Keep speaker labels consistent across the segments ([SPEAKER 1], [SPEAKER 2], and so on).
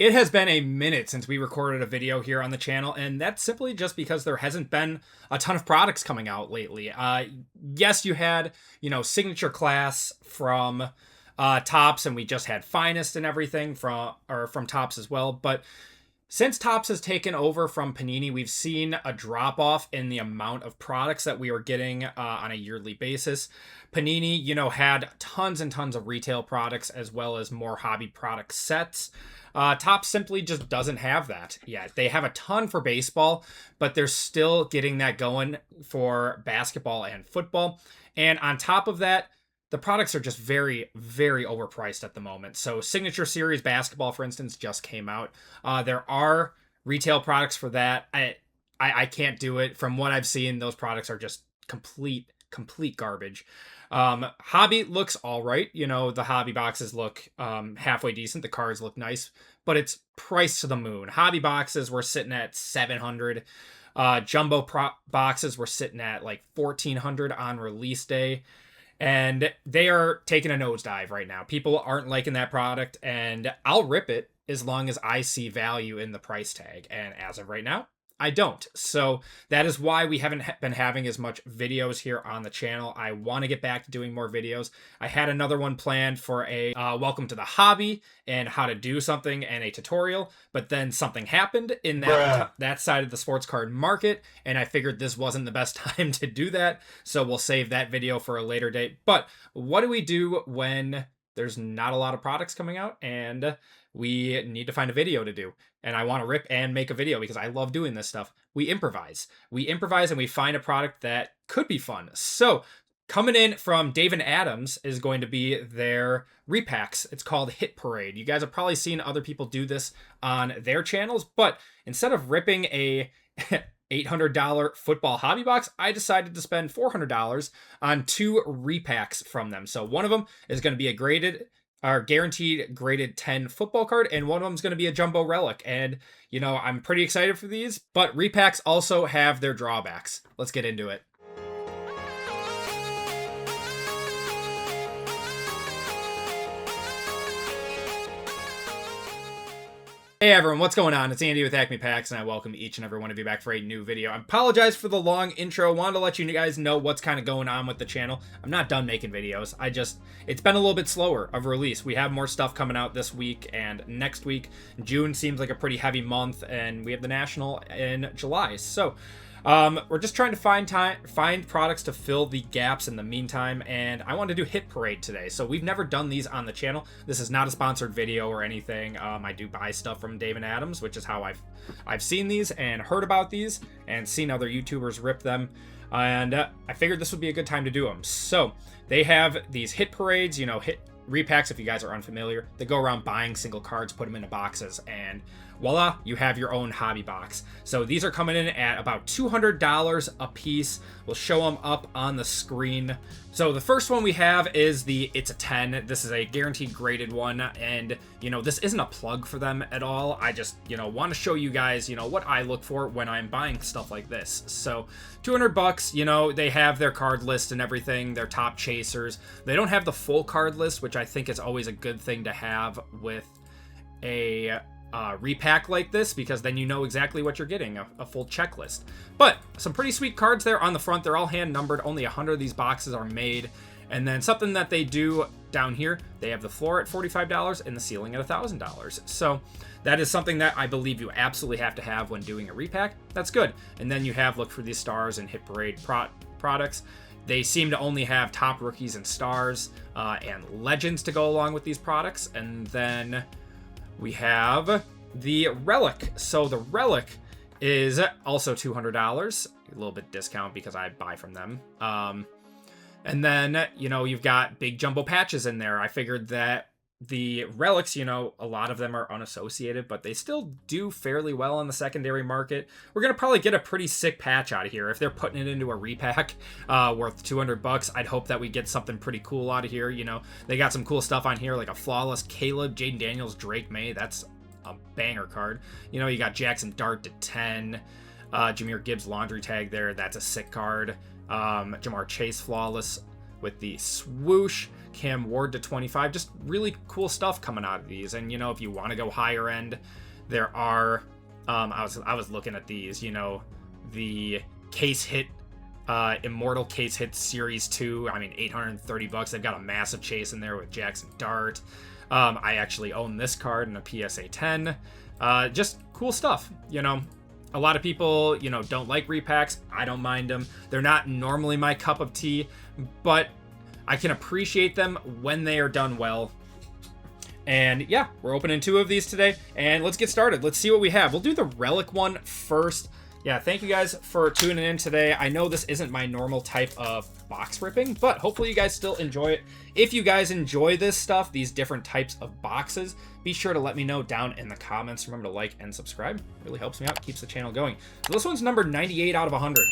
[SPEAKER 1] It has been a minute since we recorded a video here on the channel, and that's simply just because there hasn't been a ton of products coming out lately. Yes, you had, Signature Class from Topps, and we just had Finest and everything from Topps as well, but since Topps has taken over from Panini, we've seen a drop-off in the amount of products that we are getting on a yearly basis. Panini, had tons and tons of retail products as well as more hobby product sets. Topps simply just doesn't have that yet. They have a ton for baseball, but they're still getting that going for basketball and football. And on top of that, the products are just very, very overpriced at the moment. So Signature Series basketball, for instance, just came out. There are retail products for that. I can't do it. From what I've seen, those products are just complete garbage. Hobby looks all right. The hobby boxes look halfway decent. The cards look nice, but it's priced to the moon. Hobby boxes were sitting at $700. Jumbo boxes were sitting at like $1,400 on release day. And they are taking a nosedive right now. People aren't liking that product, and I'll rip it as long as I see value in the price tag. And as of right now, I don't. So that is why we haven't been having as much videos here on the channel. I want to get back to doing more videos. I had another one planned for a welcome to the hobby and how to do something and a tutorial, but then something happened in that side of the sports card market, and I figured this wasn't the best time to do that, so we'll save that video for a later date. But what do we do when there's not a lot of products coming out and we need to find a video to do? And I want to rip and make a video because I love doing this stuff. We improvise. And we find a product that could be fun. So coming in from Dave and Adams is going to be their repacks. It's called Hit Parade. You guys have probably seen other people do this on their channels, but instead of ripping a $800 football hobby box, I decided to spend $400 on 2 repacks from them. So one of them is going to be a guaranteed graded 10 football card, and one of them is going to be a jumbo relic. And, I'm pretty excited for these, but repacks also have their drawbacks. Let's get into it. Hey everyone, what's going on? It's Andy with Acme Packs, and I welcome each and every one of you back for a new video. I apologize for the long intro. Wanted to let you guys know what's kind of going on with the channel. I'm not done making videos. It's been a little bit slower of release. We have more stuff coming out this week and next week. June seems like a pretty heavy month, and we have the National in July. So we're just trying to find products to fill the gaps in the meantime, and I wanted to do Hit Parade today. So we've never done these on the channel. This is not a sponsored video or anything. I do buy stuff from Dave and Adams, which is how I've seen these and heard about these and seen other YouTubers rip them. And I figured this would be a good time to do them. So they have these Hit Parades, hit repacks. If you guys are unfamiliar, they go around buying single cards, put them into boxes, and voila, you have your own hobby box. So these are coming in at about $200 a piece. We'll show them up on the screen. So the first one we have is it's a 10. This is a guaranteed graded one, and this isn't a plug for them at all. I just want to show you guys what I look for when I'm buying stuff like this. So $200, they have their card list and everything, their top chasers. They don't have the full card list, which I think is always a good thing to have with a repack like this, because then you know exactly what you're getting, a full checklist. But some pretty sweet cards there on the front. They're all hand numbered. Only 100 of these boxes are made. And then something that they do down here, they have the floor at $45 and the ceiling at $1,000. So that is something that I believe you absolutely have to have when doing a repack. That's good. And then you have look for these stars and Hit Parade products. They seem to only have top rookies and stars and legends to go along with these products. And then we have the relic. So the relic is also $200, a little bit discount because I buy from them. And then, you've got big jumbo patches in there. I figured that the relics, a lot of them are unassociated, but they still do fairly well on the secondary market. We're going to probably get a pretty sick patch out of here. If they're putting it into a repack worth $200, I'd hope that we get something pretty cool out of here. They got some cool stuff on here, like a flawless Caleb, Jaden Daniels, Drake May. That's a banger card. You got Jackson Dart to 10, Jahmyr Gibbs laundry tag there. That's a sick card. Jamar Chase flawless. with the swoosh. Cam Ward to 25. Just really cool stuff coming out of these. And, you know, if you want to go higher end, there are, I was looking at these, you know, the case hit, Immortal Case Hit Series 2. I mean, $830. They've got a massive chase in there with Jackson Dart. I actually own this card in a PSA 10. Just cool stuff, you know. A lot of people, you know, don't like repacks. I don't mind them. They're not normally my cup of tea, but I can appreciate them when they are done well. And yeah, we're opening 2 of these today, and let's get started. Let's see what we have. We'll do the relic one first. Yeah, thank you guys for tuning in today. I know this isn't my normal type of box ripping, but hopefully you guys still enjoy it. If you guys enjoy this stuff, these different types of boxes, be sure to let me know down in the comments. Remember to like and subscribe. It really helps me out, keeps the channel going. So this one's number 98 out of 100.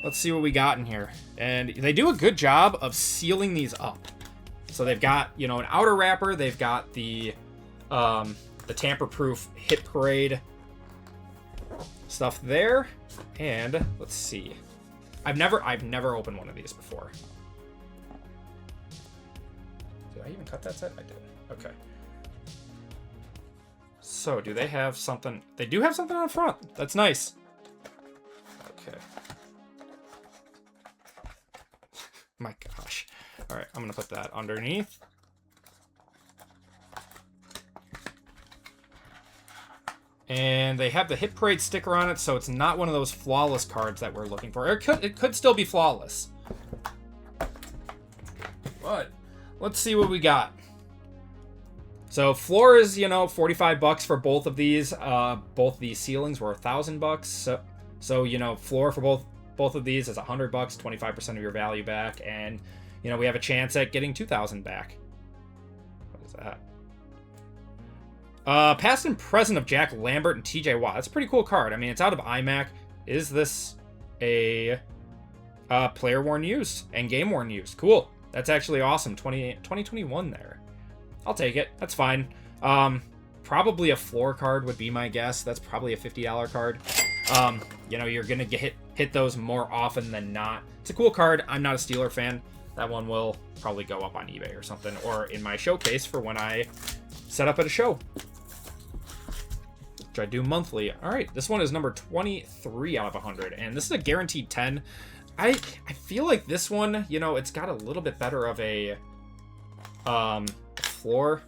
[SPEAKER 1] Let's see what we got in here. And they do a good job of sealing these up. So they've got, you know, an outer wrapper. They've got the tamper-proof Hit Parade stuff there. And let's see. I've never opened one of these before. Did I even cut that set? I did. Okay. So do they have something? They do have something on front. That's nice. Okay. My gosh. All right, I'm going to put that underneath. And they have the Hit Parade sticker on it, so it's not one of those flawless cards that we're looking for. It could still be flawless. But let's see what we got. So floor is, you know, $45 for both of these. Both these ceilings were $1,000. So you know, floor for both of these is $100, 25% of your value back, and you know, we have a chance at getting $2,000 back. What is that? Past and present of Jack Lambert and TJ Watt. That's a pretty cool card. I mean, it's out of iMac. Is this a player worn used and game worn used? Cool. That's actually awesome. 2021 there. I'll take it. That's fine. Probably a floor card would be my guess. That's probably a $50 card. You know, you're gonna hit those more often than not. It's a cool card. I'm not a Steeler fan. That one will probably go up on eBay or something, or in my showcase for when I set up at a show, which I do monthly. All right, this one is number 23 out of 100, and this is a guaranteed 10. I feel like this one, you know, it's got a little bit better of a floor,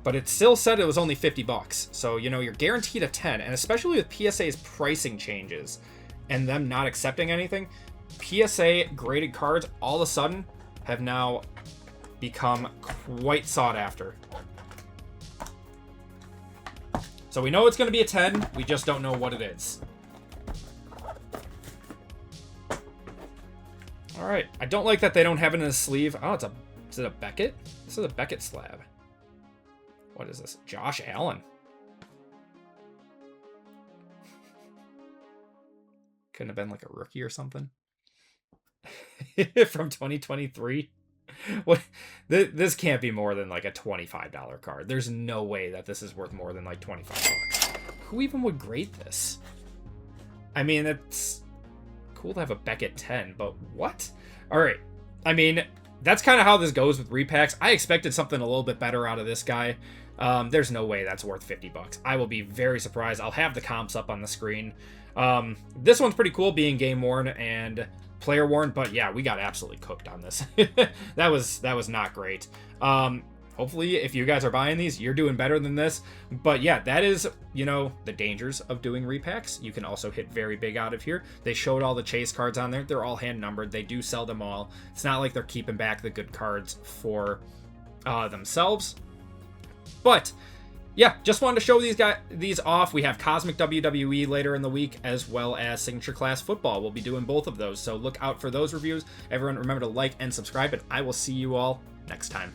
[SPEAKER 1] but it still said it was only $50. So, you know, you're guaranteed a 10, and especially with PSA's pricing changes and them not accepting anything, PSA graded cards all of a sudden have now become quite sought after. So we know it's going to be a 10. We just don't know what it is. All right. I don't like that they don't have it in a sleeve. Oh, is it a Beckett? This is a Beckett slab. What is this? Josh Allen. Couldn't have been like a rookie or something. From 2023. What? This can't be more than like a $25 card. There's no way that this is worth more than like $25. Who even would grade this? I mean, it's cool to have a Beckett 10, but what? All right. I mean, that's kind of how this goes with repacks. I expected something a little bit better out of this guy. There's no way that's worth $50. I will be very surprised. I'll have the comps up on the screen. This one's pretty cool, being game worn and player worn, but yeah, we got absolutely cooked on this. that was not great. Hopefully if you guys are buying these, you're doing better than this. But yeah, that is, you know, the dangers of doing repacks. You can also hit very big out of here. They showed all the chase cards on there. They're all hand numbered. They do sell them all. It's not like they're keeping back the good cards for themselves. But yeah, just wanted to show these off. We have Cosmic WWE later in the week, as well as Signature Class Football. We'll be doing both of those, so look out for those reviews. Everyone remember to like and subscribe, and I will see you all next time.